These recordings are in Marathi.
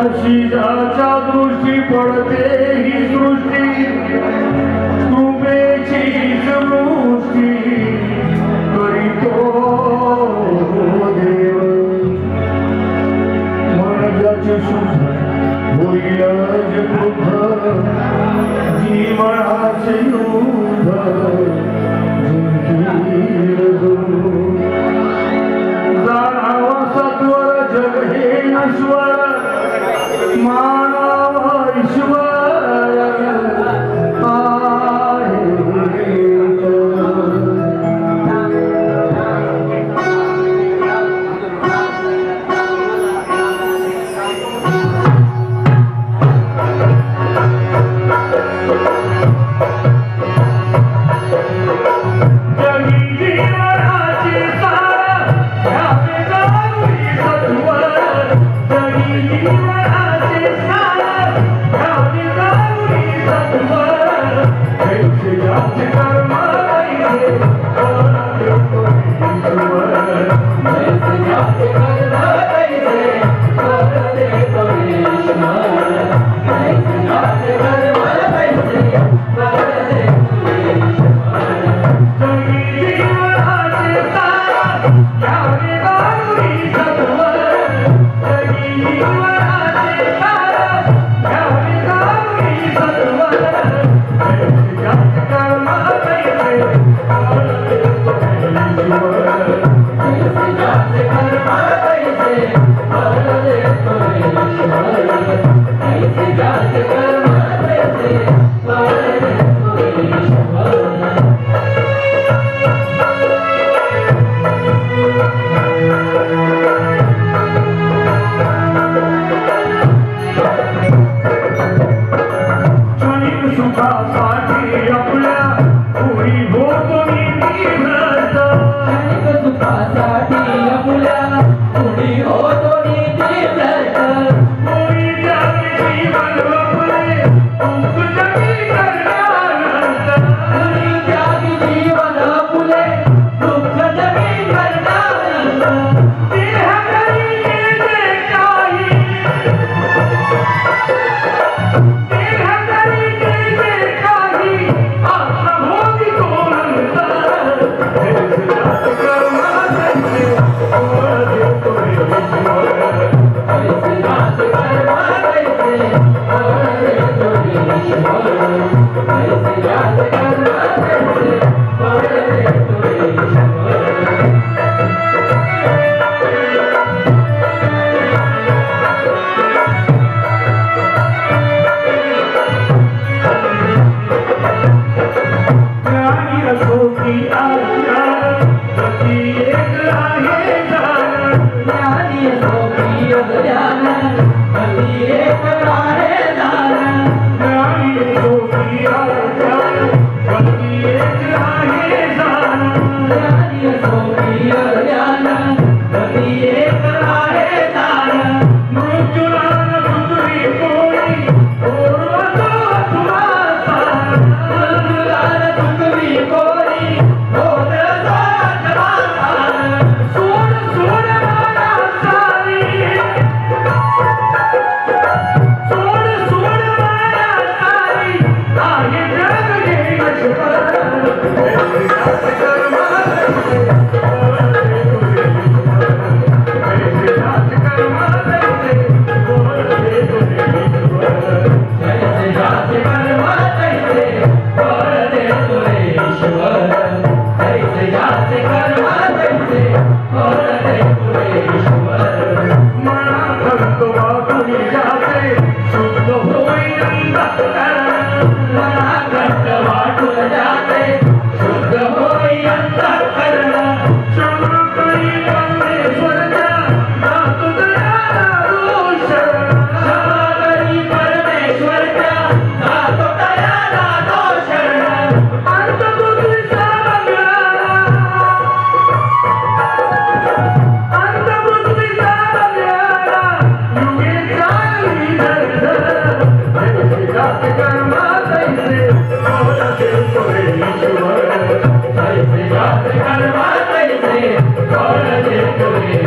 ज्याच्या दृष्टी पडते ही सृष्टी कृपेचीच वृष्टी करीतो देव मन ज्याचे शुद्ध होईल क्रुद्ध जीवनाचे युद्ध जाणावा सत्वर जग हे नश्वर मानव ईश्वर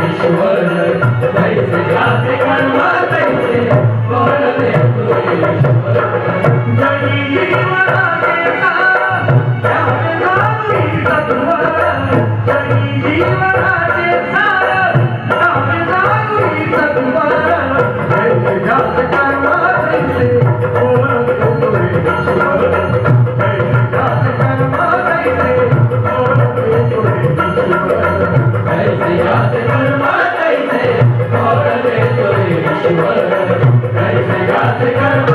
ईश्वर, जय श्री राधे कर्मा जय बोलते तुझे ईश्वर जगी जीवनाचे सार ध्यान जाणून सत्वर जगी जीवनाचे सार ध्यान जाणून सत्वर जैसे जात कर्म तैसे बोलते तुझे ईश्वर जैसे जात कर्म तैसे बोलते तुझे ईश्वर जैसे जात कर्म तैसे बोलते तुझे ईश्वर जैसे जात कर्म